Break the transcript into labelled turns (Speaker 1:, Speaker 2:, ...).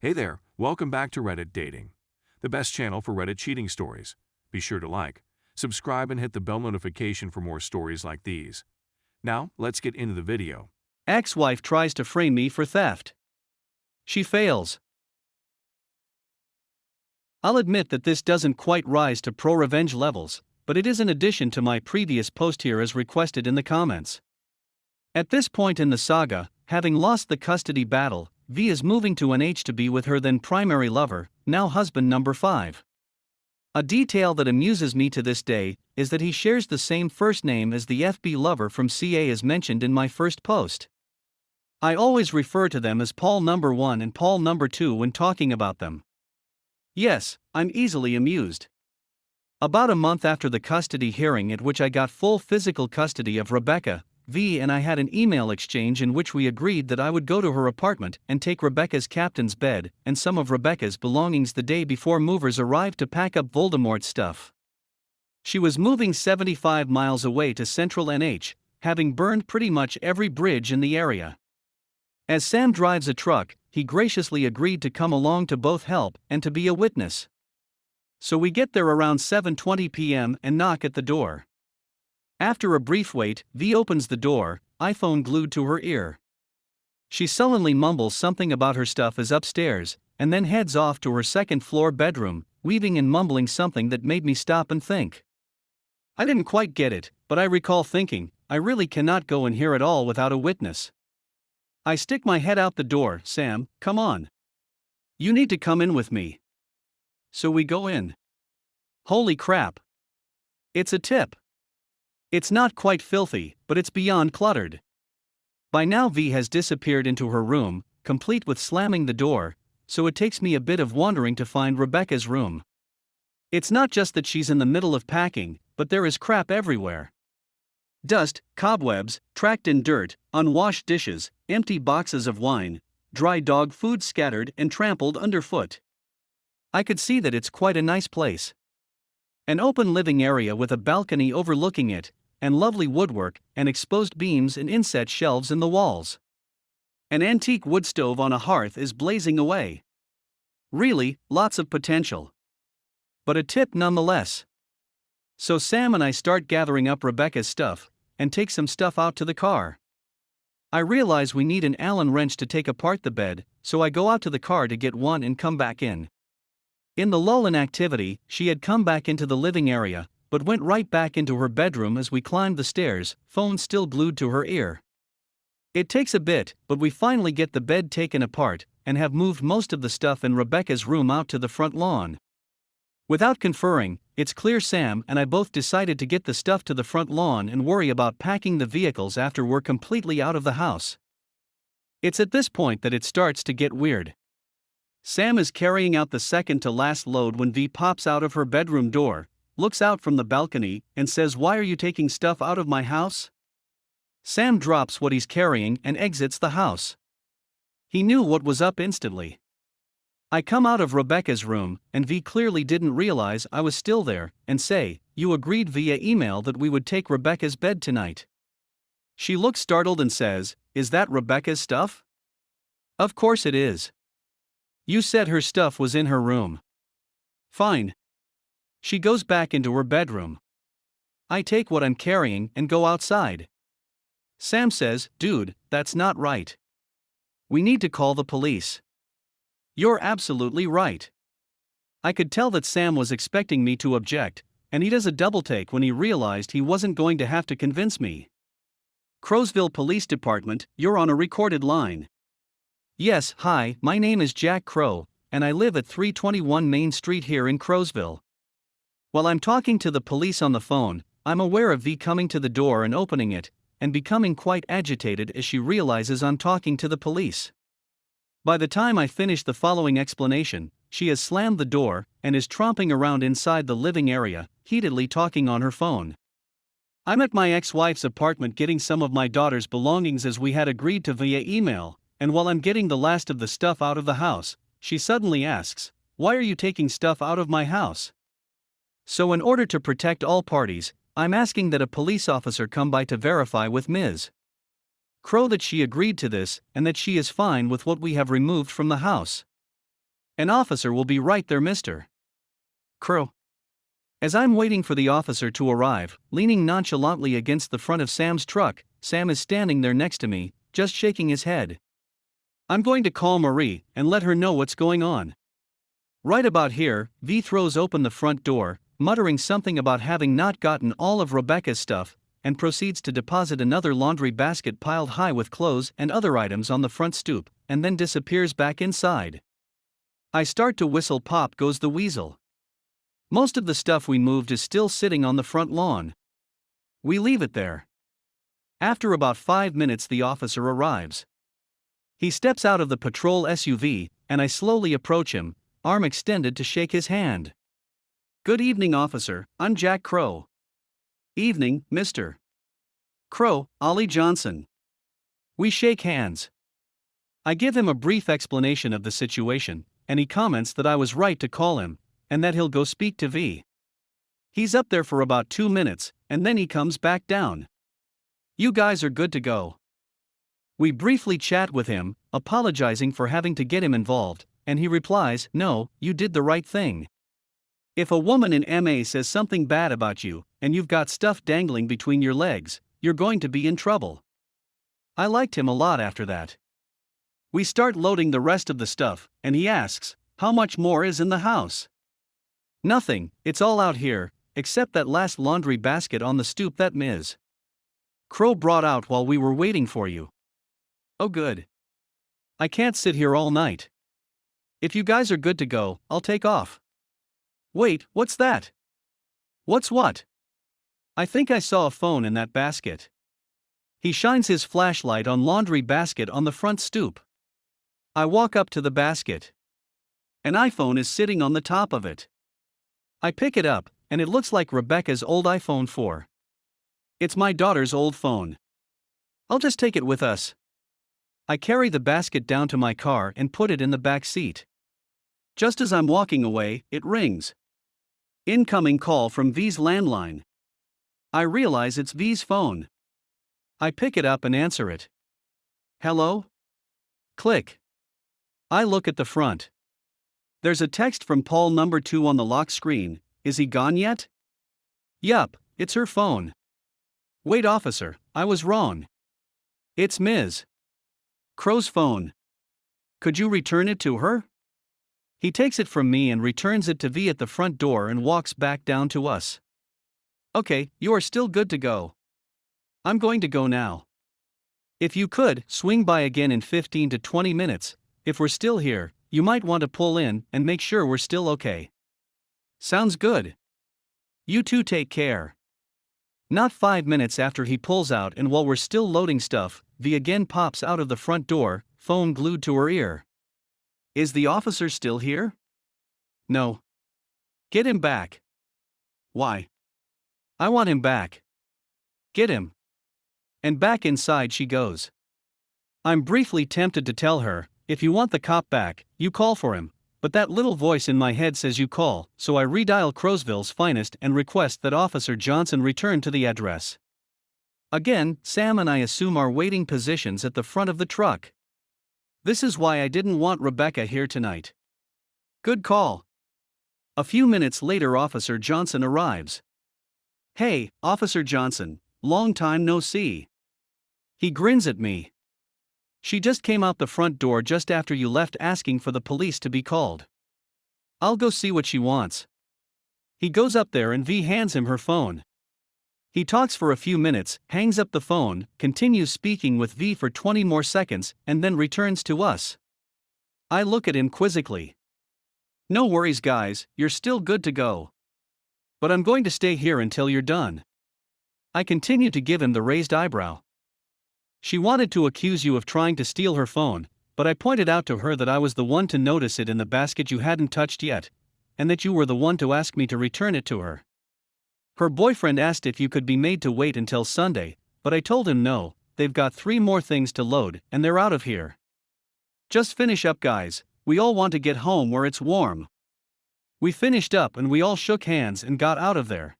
Speaker 1: Hey there, welcome back to Reddit Dating, the best channel for Reddit cheating stories. Be sure to like, subscribe, and hit the bell notification for more stories like these. Now, let's get into the video.
Speaker 2: Ex-wife tries to frame me for theft. She fails. I'll admit that this doesn't quite rise to pro-revenge levels, but it is in addition to my previous post here as requested in the comments. At this point in the saga, having lost the custody battle, V is moving to NH to be with her then primary lover, now husband number 5. A detail that amuses me to this day is that he shares the same first name as the FB lover from CA as mentioned in my first post. I always refer to them as Paul number 1 and Paul number 2 when talking about them. Yes, I'm easily amused. About a month after the custody hearing at which I got full physical custody of Rebecca, V and I had an email exchange in which we agreed that I would go to her apartment and take Rebecca's captain's bed and some of Rebecca's belongings the day before movers arrived to pack up Voldemort's stuff. She was moving 75 miles away to central NH, having burned pretty much every bridge in the area. As Sam drives a truck, he graciously agreed to come along to both help and to be a witness. So we get there around 7:20 p.m. and knock at the door. After a brief wait, V opens the door, iPhone glued to her ear. She sullenly mumbles something about her stuff is upstairs, and then heads off to her second-floor bedroom, weaving and mumbling something that made me stop and think. I didn't quite get it, but I recall thinking, I really cannot go in here at all without a witness. I stick my head out the door. Sam, come on. You need to come in with me. So we go in. Holy crap. It's a tip. It's not quite filthy, but it's beyond cluttered. By now V has disappeared into her room, complete with slamming the door, so it takes me a bit of wandering to find Rebecca's room. It's not just that she's in the middle of packing, but there is crap everywhere. Dust, cobwebs, tracked-in dirt, unwashed dishes, empty boxes of wine, dry dog food scattered and trampled underfoot. I could see that it's quite a nice place. An open living area with a balcony overlooking it, and lovely woodwork and exposed beams and inset shelves in the walls. An antique wood stove on a hearth is blazing away. Really, lots of potential. But a tip nonetheless. So Sam and I start gathering up Rebecca's stuff, and take some stuff out to the car. I realize we need an Allen wrench to take apart the bed, so I go out to the car to get one and come back in. In the lull in activity, she had come back into the living area, but went right back into her bedroom as we climbed the stairs, phone still glued to her ear. It takes a bit, but we finally get the bed taken apart, and have moved most of the stuff in Rebecca's room out to the front lawn. Without conferring, it's clear Sam and I both decided to get the stuff to the front lawn and worry about packing the vehicles after we're completely out of the house. It's at this point that it starts to get weird. Sam is carrying out the second to last load when V pops out of her bedroom door, looks out from the balcony, and says, "Why are you taking stuff out of my house?" Sam drops what he's carrying and exits the house. He knew what was up instantly. I come out of Rebecca's room, and V clearly didn't realize I was still there, and say, "You agreed via email that we would take Rebecca's bed tonight." She looks startled and says, "Is that Rebecca's stuff?" "Of course it is. You said her stuff was in her room." "Fine." She goes back into her bedroom. I take what I'm carrying and go outside. Sam says, "Dude, that's not right. We need to call the police." "You're absolutely right." I could tell that Sam was expecting me to object, and he does a double take when he realized he wasn't going to have to convince me. "Crowsville Police Department, you're on a recorded line." "Yes, hi, my name is Jack Crow, and I live at 321 Main Street here in Crowsville." While I'm talking to the police on the phone, I'm aware of V coming to the door and opening it, and becoming quite agitated as she realizes I'm talking to the police. By the time I finish the following explanation, she has slammed the door and is tromping around inside the living area, heatedly talking on her phone. I'm at my ex-wife's apartment getting some of my daughter's belongings as we had agreed to via email, and while I'm getting the last of the stuff out of the house, she suddenly asks, "Why are you taking stuff out of my house?" So in order to protect all parties, I'm asking that a police officer come by to verify with Ms. Crow that she agreed to this and that she is fine with what we have removed from the house. An officer will be right there, Mr. Crow. As I'm waiting for the officer to arrive, leaning nonchalantly against the front of Sam's truck, Sam is standing there next to me, just shaking his head. I'm going to call Marie and let her know what's going on. Right about here, V throws open the front door, muttering something about having not gotten all of Rebecca's stuff, and proceeds to deposit another laundry basket piled high with clothes and other items on the front stoop, and then disappears back inside. I start to whistle. Pop goes the weasel. Most of the stuff we moved is still sitting on the front lawn. We leave it there. After about 5 minutes, the officer arrives. He steps out of the patrol SUV, and I slowly approach him, arm extended to shake his hand. Good evening, officer, I'm Jack Crow. Evening, Mr. Crow, Ollie Johnson. We shake hands. I give him a brief explanation of the situation, and he comments that I was right to call him, and that he'll go speak to V. He's up there for about 2 minutes, and then he comes back down. You guys are good to go. We briefly chat with him, apologizing for having to get him involved, and he replies, "No, you did the right thing. If a woman in MA says something bad about you, and you've got stuff dangling between your legs, you're going to be in trouble." I liked him a lot after that. We start loading the rest of the stuff, and he asks, "How much more is in the house?" "Nothing, it's all out here, except that last laundry basket on the stoop that Ms. Crow brought out while we were waiting for you." "Oh good. I can't sit here all night. If you guys are good to go, I'll take off." "Wait, what's that?" "What's what?" "I think I saw a phone in that basket." He shines his flashlight on laundry basket on the front stoop. I walk up to the basket. An iPhone is sitting on the top of it. I pick it up, and it looks like Rebecca's old iPhone 4. It's my daughter's old phone. I'll just take it with us. I carry the basket down to my car and put it in the back seat. Just as I'm walking away, it rings. Incoming call from V's landline. I realize it's V's phone. I pick it up and answer it. "Hello?" Click. I look at the front. There's a text from Paul number 2 on the lock screen. Is he gone yet? Yup, it's her phone. Wait, officer, I was wrong. It's Ms. Crow's phone. Could you return it to her? He takes it from me and returns it to V at the front door and walks back down to us. Okay, you are still good to go. I'm going to go now. If you could, swing by again in 15 to 20 minutes. If we're still here, you might want to pull in and make sure we're still okay. Sounds good. You two take care. Not 5 minutes after he pulls out, and while we're still loading stuff, V again pops out of the front door, phone glued to her ear. Is the officer still here? No. Get him back. Why? I want him back. Get him. And back inside she goes. I'm briefly tempted to tell her, if you want the cop back, you call for him, but that little voice in my head says you call, so I redial Crowsville's finest and request that Officer Johnson return to the address. Again, Sam and I assume our waiting positions at the front of the truck. This is why I didn't want Rebecca here tonight. Good call. A few minutes later, Officer Johnson arrives. Hey, Officer Johnson, long time no see. He grins at me. She just came out the front door just after you left, asking for the police to be called. I'll go see what she wants. He goes up there and V hands him her phone. He talks for a few minutes, hangs up the phone, continues speaking with V for 20 more seconds, and then returns to us. I look at him quizzically. No worries, guys, you're still good to go. But I'm going to stay here until you're done. I continue to give him the raised eyebrow. She wanted to accuse you of trying to steal her phone, but I pointed out to her that I was the one to notice it in the basket you hadn't touched yet, and that you were the one to ask me to return it to her. Her boyfriend asked if you could be made to wait until Sunday, but I told him no, they've got 3 more things to load and they're out of here. Just finish up, guys, we all want to get home where it's warm. We finished up and we all shook hands and got out of there.